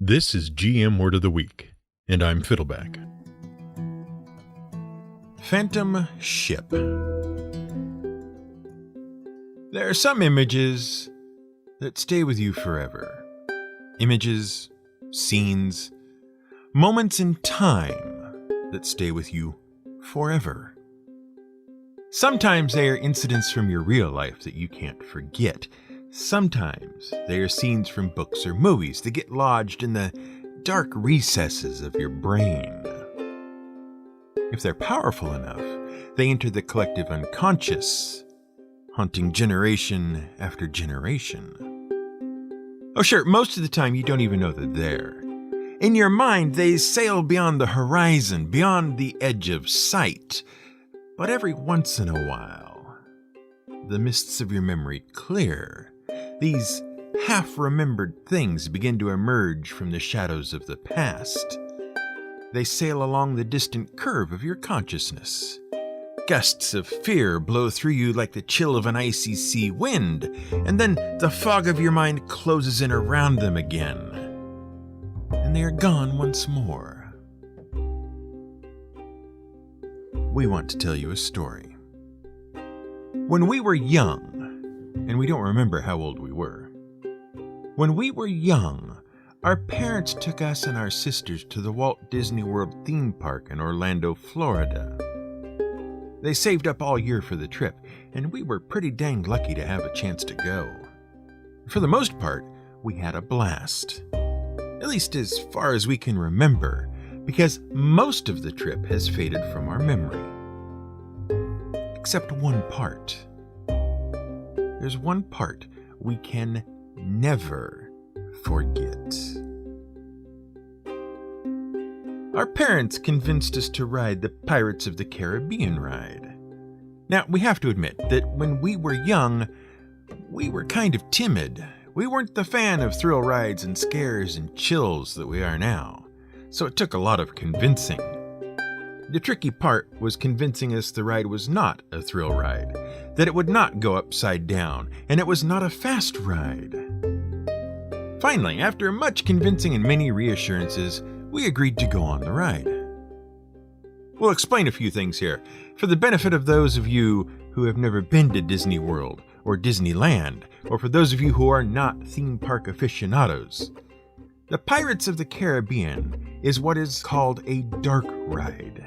This is GM Word of the Week, and I'm Fiddleback. Phantom Ship. There are some images that stay with you forever. Images, scenes, moments in time that stay with you forever. Sometimes they are incidents from your real life that you can't forget. Sometimes they are scenes from books or movies that get lodged in the dark recesses of your brain. If they're powerful enough, they enter the collective unconscious, haunting generation after generation. Oh sure, most of the time you don't even know they're there. In your mind, they sail beyond the horizon, beyond the edge of sight. But every once in a while, the mists of your memory clear. These half-remembered things begin to emerge from the shadows of the past. They sail along the distant curve of your consciousness. Gusts of fear blow through you like the chill of an icy sea wind, and then the fog of your mind closes in around them again. And they are gone once more. We want to tell you a story. When we were young, and we don't remember how old we were. When we were young, our parents took us and our sisters to the Walt Disney World theme park in Orlando, Florida. They saved up all year for the trip, and we were pretty dang lucky to have a chance to go. For the most part, we had a blast. At least as far as we can remember, because most of the trip has faded from our memory. Except one part. There's one part we can never forget. Our parents convinced us to ride the Pirates of the Caribbean ride. Now, we have to admit that when we were young, we were kind of timid. We weren't the fan of thrill rides and scares and chills that we are now, so it took a lot of convincing. The tricky part was convincing us the ride was not a thrill ride, that it would not go upside down, and it was not a fast ride. Finally, after much convincing and many reassurances, we agreed to go on the ride. We'll explain a few things here, for the benefit of those of you who have never been to Disney World or Disneyland, or for those of you who are not theme park aficionados. The Pirates of the Caribbean is what is called a dark ride.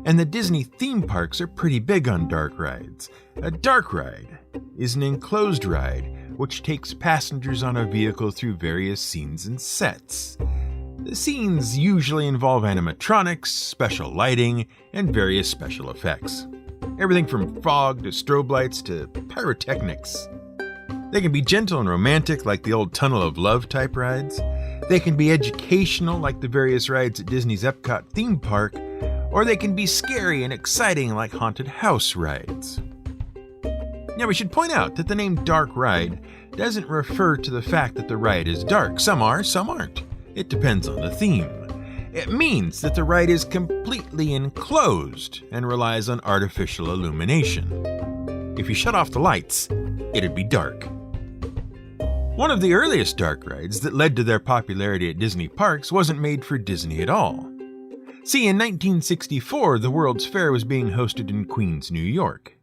And the Disney theme parks are pretty big on dark rides. A dark ride is an enclosed ride which takes passengers on a vehicle through various scenes and sets. The scenes usually involve animatronics, special lighting, and various special effects. Everything from fog to strobe lights to pyrotechnics. They can be gentle and romantic like the old Tunnel of Love type rides. They can be educational like the various rides at Disney's Epcot theme park, or they can be scary and exciting like haunted house rides. Now we should point out that the name Dark Ride doesn't refer to the fact that the ride is dark. Some are, some aren't. It depends on the theme. It means that the ride is completely enclosed and relies on artificial illumination. If you shut off the lights, it'd be dark. One of the earliest dark rides that led to their popularity at Disney parks wasn't made for Disney at all. See, in 1964, the World's Fair was being hosted in Queens, New York.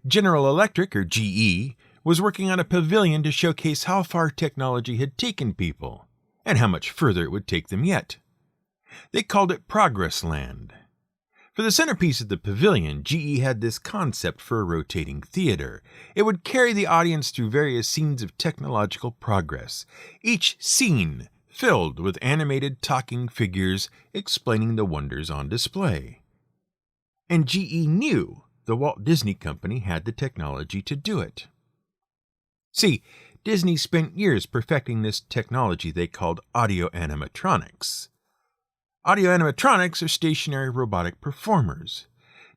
General Electric, or GE, was working on a pavilion to showcase how far technology had taken people, and how much further it would take them yet. They called it Progress Land. For the centerpiece of the pavilion, GE had this concept for a rotating theater. It would carry the audience through various scenes of technological progress, each scene filled with animated talking figures explaining the wonders on display. And GE knew the Walt Disney Company had the technology to do it. See, Disney spent years perfecting this technology they called audio animatronics. Audio animatronics are stationary robotic performers.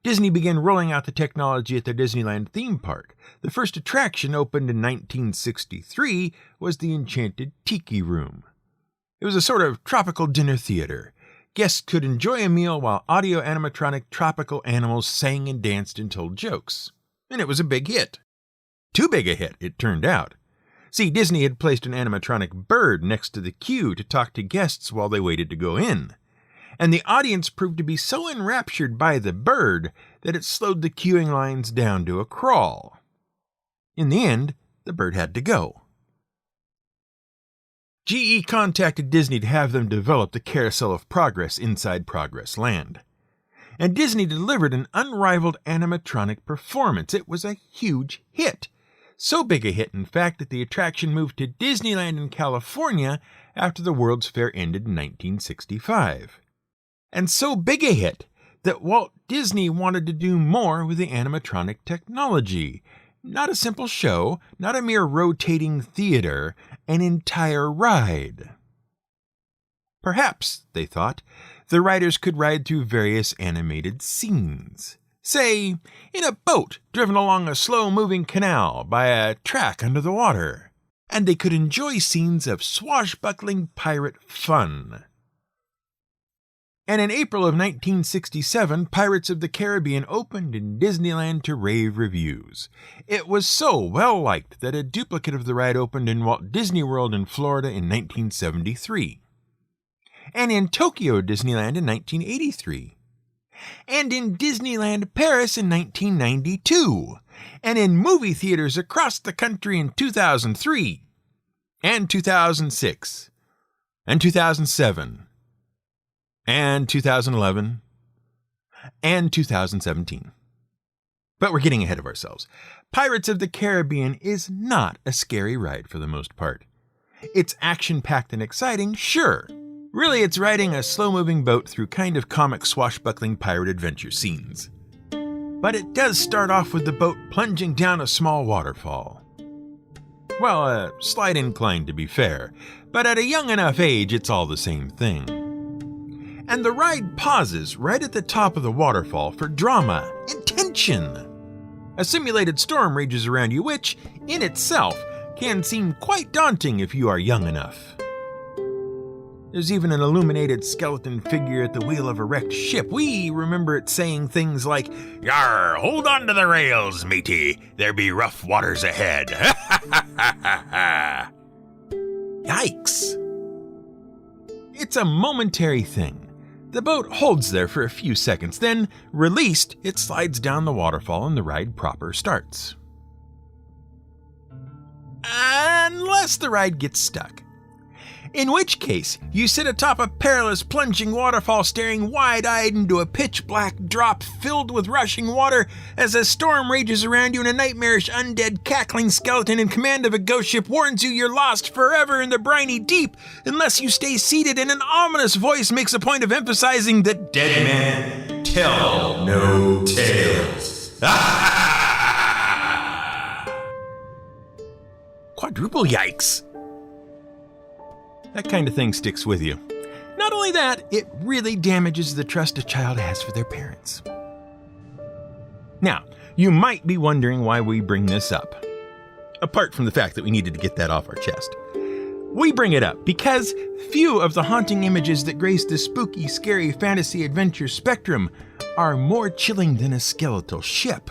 Disney began rolling out the technology at their Disneyland theme park. The first attraction, opened in 1963, was the Enchanted Tiki Room. It was a sort of tropical dinner theater. Guests could enjoy a meal while audio animatronic tropical animals sang and danced and told jokes. And it was a big hit. Too big a hit, it turned out. See, Disney had placed an animatronic bird next to the queue to talk to guests while they waited to go in. And the audience proved to be so enraptured by the bird that it slowed the queuing lines down to a crawl. In the end, the bird had to go. GE contacted Disney to have them develop the Carousel of Progress inside Progress Land. And Disney delivered an unrivaled animatronic performance. It was a huge hit. So big a hit, in fact, that the attraction moved to Disneyland in California after the World's Fair ended in 1965. And so big a hit that Walt Disney wanted to do more with the animatronic technology. Not a simple show, not a mere rotating theater, an entire ride. Perhaps, they thought, the riders could ride through various animated scenes. Say, in a boat driven along a slow-moving canal by a track under the water. And they could enjoy scenes of swashbuckling pirate fun. And in April of 1967, Pirates of the Caribbean opened in Disneyland to rave reviews. It was so well-liked that a duplicate of the ride opened in Walt Disney World in Florida in 1973. And in Tokyo Disneyland in 1983. And in Disneyland Paris in 1992. And in movie theaters across the country in 2003. And 2006. And 2007. And 2011, and 2017. But we're getting ahead of ourselves. Pirates of the Caribbean is not a scary ride for the most part. It's action-packed and exciting, sure. Really, it's riding a slow-moving boat through kind of comic swashbuckling pirate adventure scenes. But it does start off with the boat plunging down a small waterfall. Well, a slight incline to be fair, but at a young enough age, it's all the same thing. And the ride pauses right at the top of the waterfall for drama and tension. A simulated storm rages around you, which, in itself, can seem quite daunting if you are young enough. There's even an illuminated skeleton figure at the wheel of a wrecked ship. We remember it saying things like, "Yar, hold on to the rails, matey. There be rough waters ahead." Yikes. It's a momentary thing. The boat holds there for a few seconds, then, released, it slides down the waterfall and the ride proper starts. Unless the ride gets stuck. In which case, you sit atop a perilous plunging waterfall staring wide-eyed into a pitch-black drop filled with rushing water as a storm rages around you and a nightmarish undead cackling skeleton in command of a ghost ship warns you you're lost forever in the briny deep unless you stay seated, and an ominous voice makes a point of emphasizing that dead men tell no tales. Quadruple yikes. That kind of thing sticks with you. Not only that, it really damages the trust a child has for their parents. Now, you might be wondering why we bring this up. Apart from the fact that we needed to get that off our chest. We bring it up because few of the haunting images that grace the spooky, scary fantasy adventure spectrum are more chilling than a skeletal ship.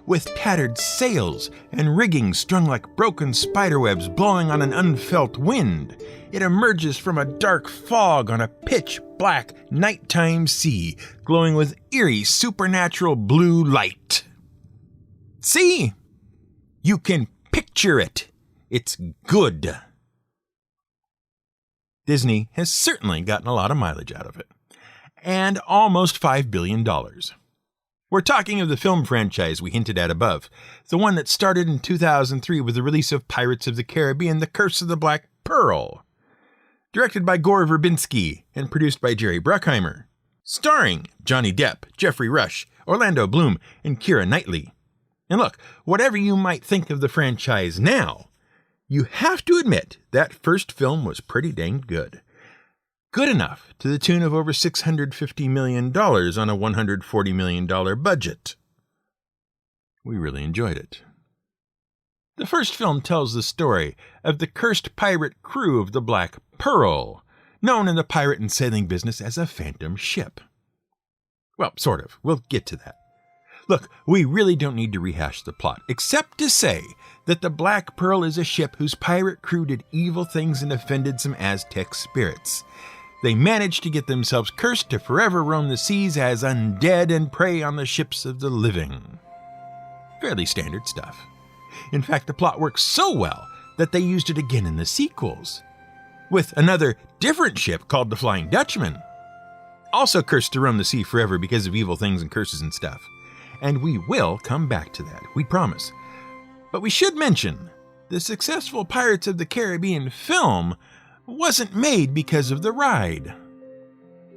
With tattered sails and rigging strung like broken spiderwebs blowing on an unfelt wind, it emerges from a dark fog on a pitch-black nighttime sea, glowing with eerie supernatural blue light. See? You can picture it. It's good. Disney has certainly gotten a lot of mileage out of it. And almost $5 billion. We're talking of the film franchise we hinted at above, the one that started in 2003 with the release of Pirates of the Caribbean, The Curse of the Black Pearl. Directed by Gore Verbinski and produced by Jerry Bruckheimer. Starring Johnny Depp, Jeffrey Rush, Orlando Bloom, and Keira Knightley. And look, whatever you might think of the franchise now, you have to admit that first film was pretty dang good. Good enough to the tune of over $650 million on a $140 million budget. We really enjoyed it. The first film tells the story of the cursed pirate crew of the Black Pearl, known in the pirate and sailing business as a phantom ship. Well, sort of. We'll get to that. Look, we really don't need to rehash the plot, except to say that the Black Pearl is a ship whose pirate crew did evil things and offended some Aztec spirits. They managed to get themselves cursed to forever roam the seas as undead and prey on the ships of the living. Fairly standard stuff. In fact, the plot works so well that they used it again in the sequels, with another different ship called the Flying Dutchman, also cursed to roam the sea forever because of evil things and curses and stuff. And we will come back to that, we promise. But we should mention, the successful Pirates of the Caribbean film wasn't made because of the ride.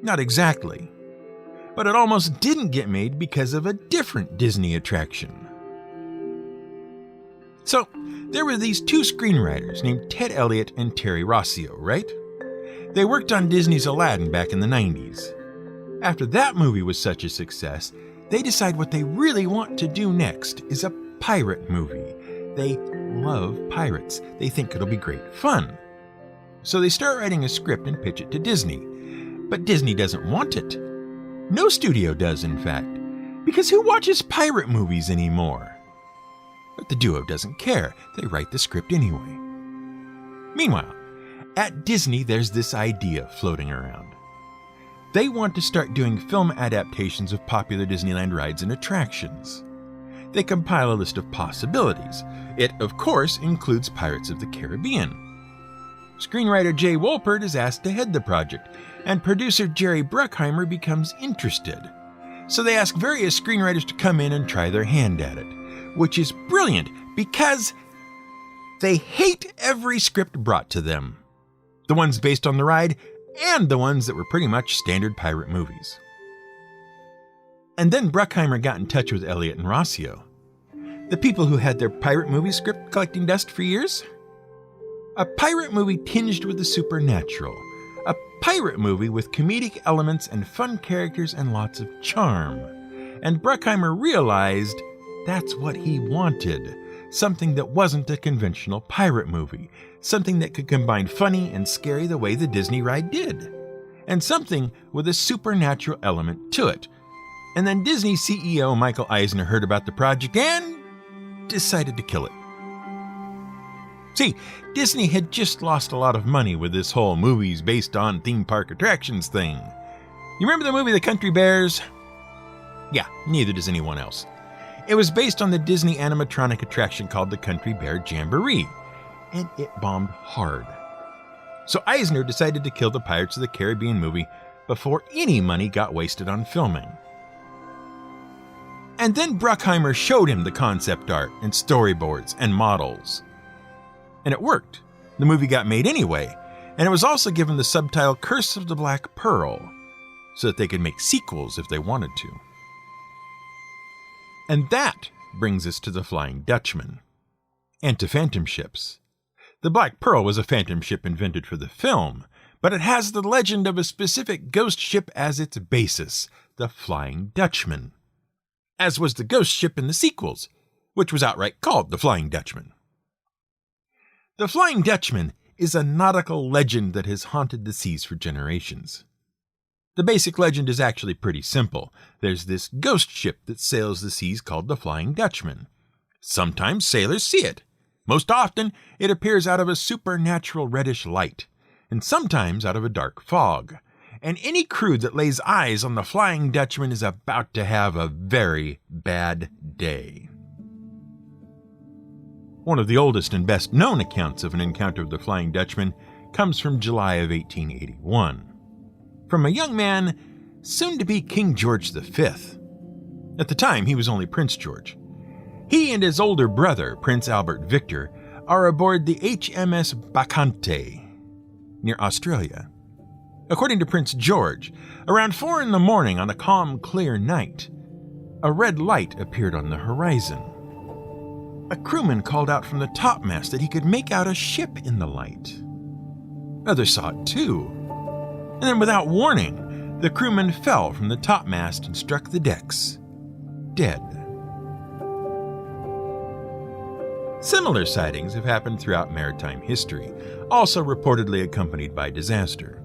Not exactly. But it almost didn't get made because of a different Disney attraction. So, there were these two screenwriters named Ted Elliott and Terry Rossio, right? They worked on Disney's Aladdin back in the 90s. After that movie was such a success, they decide what they really want to do next is a pirate movie. They love pirates. They think it'll be great fun. So they start writing a script and pitch it to Disney. But Disney doesn't want it. No studio does, in fact, because who watches pirate movies anymore? But the duo doesn't care. They write the script anyway. Meanwhile, at Disney, there's this idea floating around. They want to start doing film adaptations of popular Disneyland rides and attractions. They compile a list of possibilities. It, of course, includes Pirates of the Caribbean. Screenwriter Jay Wolpert is asked to head the project, and producer Jerry Bruckheimer becomes interested. So they ask various screenwriters to come in and try their hand at it, which is brilliant because they hate every script brought to them. The ones based on the ride, and the ones that were pretty much standard pirate movies. And then Bruckheimer got in touch with Elliott and Rossio, the people who had their pirate movie script collecting dust for years. A pirate movie tinged with the supernatural. A pirate movie with comedic elements and fun characters and lots of charm. And Bruckheimer realized that's what he wanted. Something that wasn't a conventional pirate movie. Something that could combine funny and scary the way the Disney ride did. And something with a supernatural element to it. And then Disney CEO Michael Eisner heard about the project and decided to kill it. See, Disney had just lost a lot of money with this whole movies based on theme park attractions thing. You remember the movie The Country Bears? Yeah, neither does anyone else. It was based on the Disney animatronic attraction called the Country Bear Jamboree, and it bombed hard. So Eisner decided to kill the Pirates of the Caribbean movie before any money got wasted on filming. And then Bruckheimer showed him the concept art and storyboards and models. And it worked. The movie got made anyway, and it was also given the subtitle Curse of the Black Pearl, so that they could make sequels if they wanted to. And that brings us to the Flying Dutchman, and to phantom ships. The Black Pearl was a phantom ship invented for the film, but it has the legend of a specific ghost ship as its basis, the Flying Dutchman, as was the ghost ship in the sequels, which was outright called the Flying Dutchman. The Flying Dutchman is a nautical legend that has haunted the seas for generations. The basic legend is actually pretty simple. There's this ghost ship that sails the seas called the Flying Dutchman. Sometimes sailors see it. Most often, it appears out of a supernatural reddish light, and sometimes out of a dark fog. And any crew that lays eyes on the Flying Dutchman is about to have a very bad day. One of the oldest and best-known accounts of an encounter with the Flying Dutchman comes from July of 1881. From a young man, soon to be King George V. At the time, he was only Prince George. He and his older brother, Prince Albert Victor, are aboard the HMS Bacchante near Australia. According to Prince George, around 4 a.m. on a calm, clear night, a red light appeared on the horizon. A crewman called out from the topmast that he could make out a ship in the light. Others saw it too. And then without warning, the crewman fell from the topmast and struck the decks, dead. Similar sightings have happened throughout maritime history, also reportedly accompanied by disaster.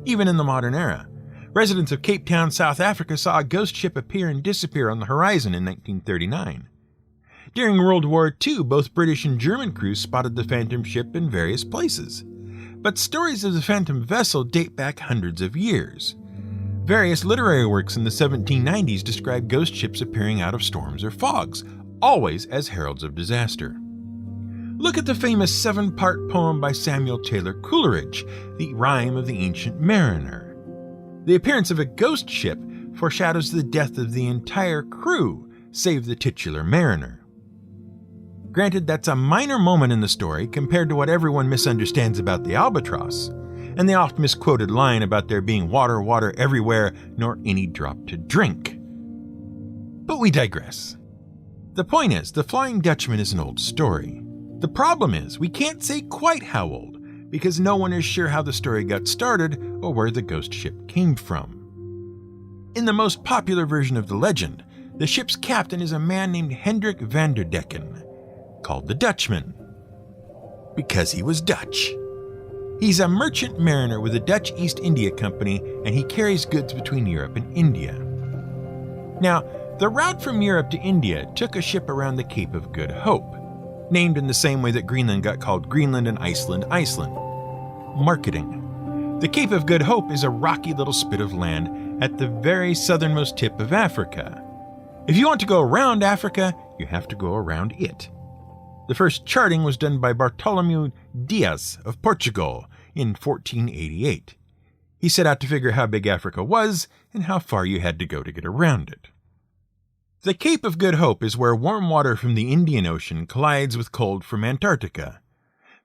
Even in the modern era. Residents of Cape Town, South Africa saw a ghost ship appear and disappear on the horizon in 1939. During World War II, both British and German crews spotted the phantom ship in various places. But stories of the phantom vessel date back hundreds of years. Various literary works in the 1790s describe ghost ships appearing out of storms or fogs, always as heralds of disaster. Look at the famous 7-part poem by Samuel Taylor Coleridge, The Rime of the Ancient Mariner. The appearance of a ghost ship foreshadows the death of the entire crew, save the titular mariner. Granted, that's a minor moment in the story compared to what everyone misunderstands about the albatross, and the oft misquoted line about there being water, water everywhere, nor any drop to drink. But we digress. The point is, the Flying Dutchman is an old story. The problem is, we can't say quite how old, because no one is sure how the story got started or where the ghost ship came from. In the most popular version of the legend, the ship's captain is a man named Hendrik van der Decken, called the Dutchman, because he was Dutch. He's a merchant mariner with the Dutch East India Company, and he carries goods between Europe and India. Now, the route from Europe to India took a ship around the Cape of Good Hope, named in the same way that Greenland got called Greenland and Iceland, Iceland. Marketing. The Cape of Good Hope is a rocky little spit of land at the very southernmost tip of Africa. If you want to go around Africa, you have to go around it. The first charting was done by Bartolomeu Dias of Portugal in 1488. He set out to figure how big Africa was and how far you had to go to get around it. The Cape of Good Hope is where warm water from the Indian Ocean collides with cold from Antarctica.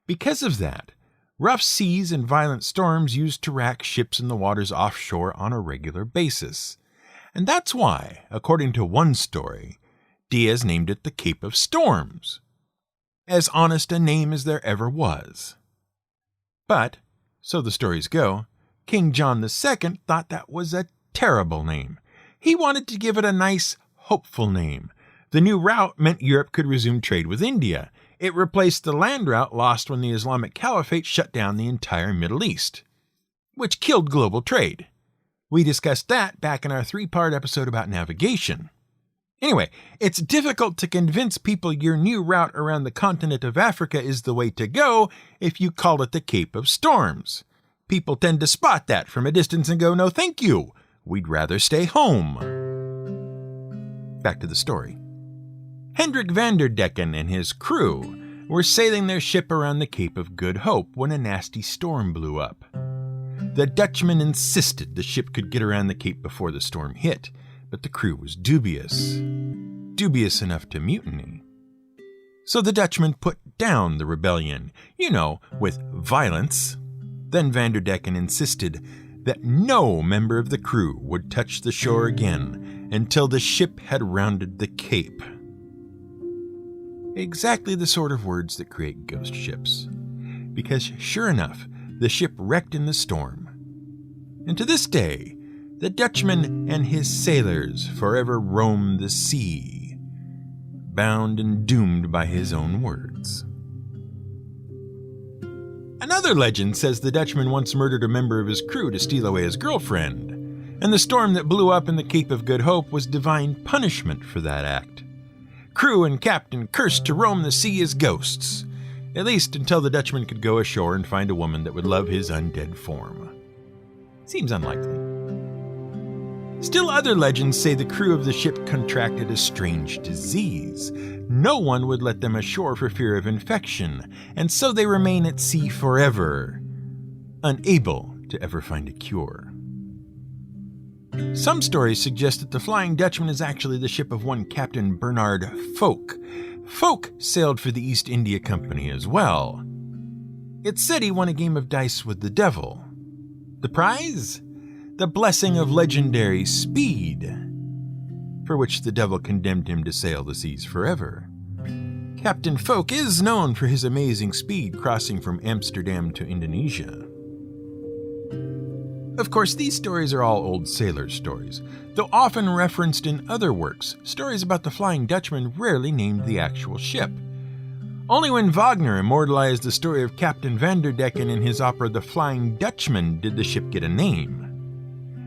Because of that, rough seas and violent storms used to rack ships in the waters offshore on a regular basis. And that's why, according to one story, Diaz named it the Cape of Storms. As honest a name as there ever was. But, so the stories go, King John II thought that was a terrible name. He wanted to give it a nice, hopeful name. The new route meant Europe could resume trade with India. It replaced the land route lost when the Islamic Caliphate shut down the entire Middle East, which killed global trade. We discussed that back in our 3-part episode about navigation. Anyway, it's difficult to convince people your new route around the continent of Africa is the way to go if you call it the Cape of Storms. People tend to spot that from a distance and go, no thank you, we'd rather stay home. Back to the story. Hendrik van der Decken and his crew were sailing their ship around the Cape of Good Hope when a nasty storm blew up. The Dutchman insisted the ship could get around the Cape before the storm hit, but the crew was dubious enough to mutiny. So the Dutchman put down the rebellion, with violence. Then van der Decken insisted that no member of the crew would touch the shore again until the ship had rounded the Cape. Exactly the sort of words that create ghost ships. Because sure enough, the ship wrecked in the storm. And to this day, the Dutchman and his sailors forever roam the sea, bound and doomed by his own words. Another legend says the Dutchman once murdered a member of his crew to steal away his girlfriend, and the storm that blew up in the Cape of Good Hope was divine punishment for that act. Crew and captain cursed to roam the sea as ghosts, at least until the Dutchman could go ashore and find a woman that would love his undead form. Seems unlikely. Still other legends say the crew of the ship contracted a strange disease. No one would let them ashore for fear of infection, and so they remain at sea forever, unable to ever find a cure. Some stories suggest that the Flying Dutchman is actually the ship of one Captain Bernard Folk. Folk sailed for the East India Company as well. It's said he won a game of dice with the devil. The prize? The blessing of legendary speed, for which the devil condemned him to sail the seas forever. Captain Folk is known for his amazing speed crossing from Amsterdam to Indonesia. Of course, these stories are all old sailor stories, though often referenced in other works. Stories about the Flying Dutchman rarely named the actual ship. Only when Wagner immortalized the story of Captain van der Decken in his opera The Flying Dutchman did the ship get a name.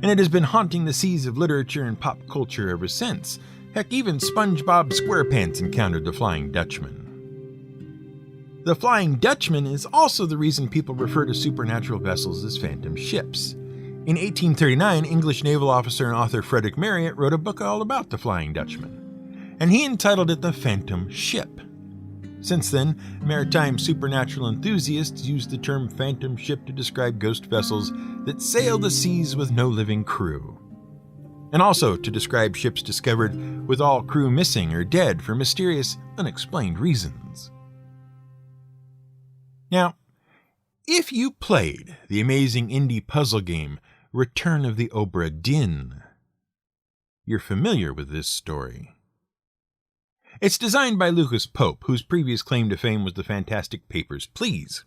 and it has been haunting the seas of literature and pop culture ever since. Heck, even SpongeBob SquarePants encountered the Flying Dutchman. The Flying Dutchman is also the reason people refer to supernatural vessels as phantom ships. In 1839, English naval officer and author Frederick Marryat wrote a book all about the Flying Dutchman, and he entitled it The Phantom Ship. Since then, maritime supernatural enthusiasts use the term phantom ship to describe ghost vessels that sail the seas with no living crew, and also to describe ships discovered with all crew missing or dead for mysterious, unexplained reasons. Now, if you played the amazing indie puzzle game Return of the Obra Dinn, you're familiar with this story. It's designed by Lucas Pope, whose previous claim to fame was the fantastic Papers, Please.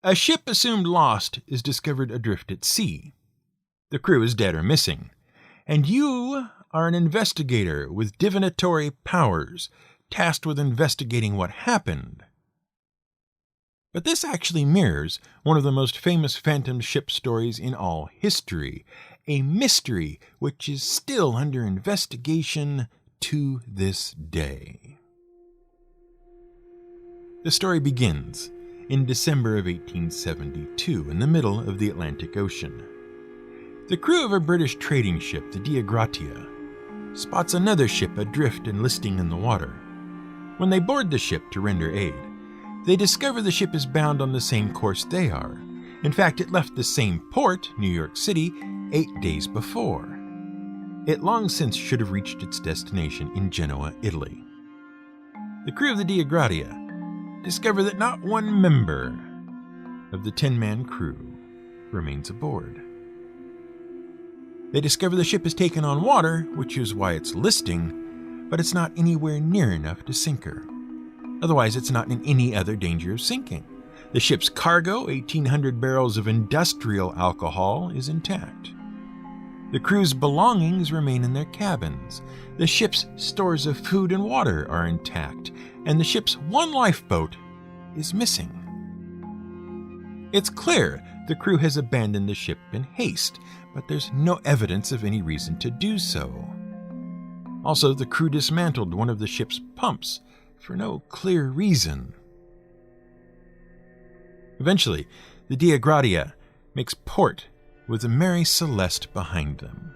A ship assumed lost is discovered adrift at sea. The crew is dead or missing, and you are an investigator with divinatory powers, tasked with investigating what happened. But this actually mirrors one of the most famous phantom ship stories in all history, a mystery which is still under investigation to this day. The story begins in December of 1872 in the middle of the Atlantic Ocean. The crew of a British trading ship, the Dea Gratia, spots another ship adrift and listing in the water. When they board the ship to render aid, they discover the ship is bound on the same course they are. In fact, it left the same port, New York City, 8 days before. It long since should have reached its destination in Genoa, Italy. The crew of the Dea Gratia discover that not one member of the 10-man crew remains aboard. They discover the ship is taken on water, which is why it's listing, but it's not anywhere near enough to sink her. Otherwise, it's not in any other danger of sinking. The ship's cargo, 1,800 barrels of industrial alcohol, is intact. The crew's belongings remain in their cabins. The ship's stores of food and water are intact, and the ship's one lifeboat is missing. It's clear the crew has abandoned the ship in haste, but there's no evidence of any reason to do so. Also, the crew dismantled one of the ship's pumps for no clear reason. Eventually, the Dea Gratia makes port with the Mary Celeste behind them.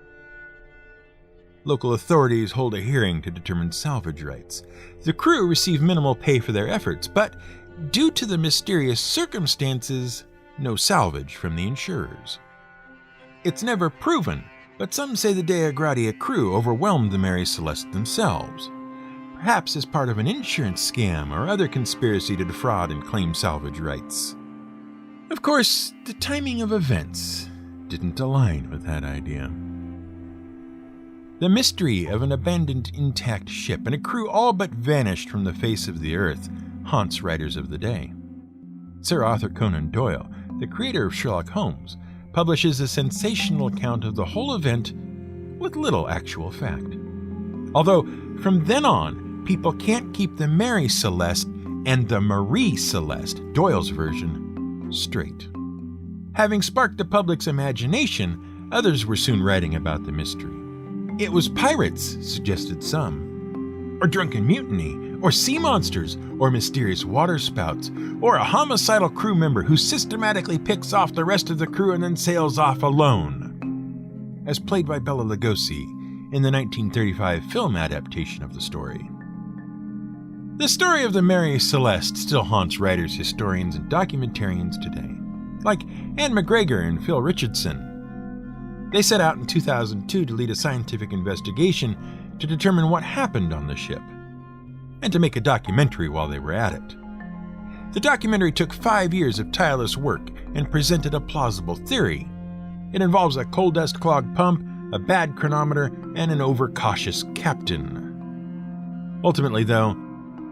Local authorities hold a hearing to determine salvage rights. The crew receive minimal pay for their efforts, but due to the mysterious circumstances, no salvage from the insurers. It's never proven, but some say the Dea Gratia crew overwhelmed the Mary Celeste themselves, perhaps as part of an insurance scam or other conspiracy to defraud and claim salvage rights. Of course, the timing of events didn't align with that idea. The mystery of an abandoned intact ship and a crew all but vanished from the face of the earth haunts writers of the day. Sir Arthur Conan Doyle, the creator of Sherlock Holmes, publishes a sensational account of the whole event with little actual fact. Although, from then on, people can't keep the Mary Celeste and the Marie Celeste, Doyle's version, straight. Having sparked the public's imagination, others were soon writing about the mystery. It was pirates, suggested some, or drunken mutiny, or sea monsters, or mysterious waterspouts, or a homicidal crew member who systematically picks off the rest of the crew and then sails off alone, as played by Bela Lugosi in the 1935 film adaptation of the story. The story of the Mary Celeste still haunts writers, historians, and documentarians today, like Anne McGregor and Phil Richardson. They set out in 2002 to lead a scientific investigation to determine what happened on the ship, and to make a documentary while they were at it. The documentary took 5 years of tireless work and presented a plausible theory. It involves a coal dust clogged pump, a bad chronometer, and an overcautious captain. Ultimately, though,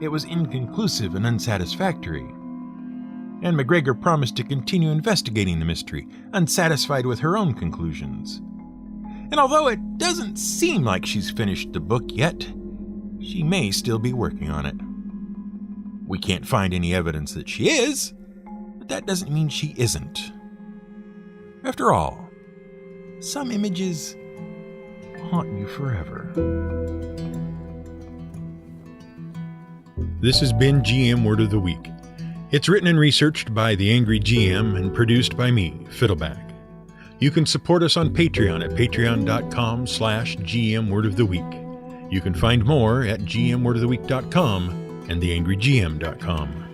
it was inconclusive and unsatisfactory. Anne McGregor promised to continue investigating the mystery, unsatisfied with her own conclusions. And although it doesn't seem like she's finished the book yet, she may still be working on it. We can't find any evidence that she is, but that doesn't mean she isn't. After all, some images haunt you forever. This has been GM Word of the Week. It's written and researched by the Angry GM and produced by me, Fiddleback. You can support us on Patreon at patreon.com/GM Word of the Week. You can find more at gmwordoftheweek.com and theangrygm.com.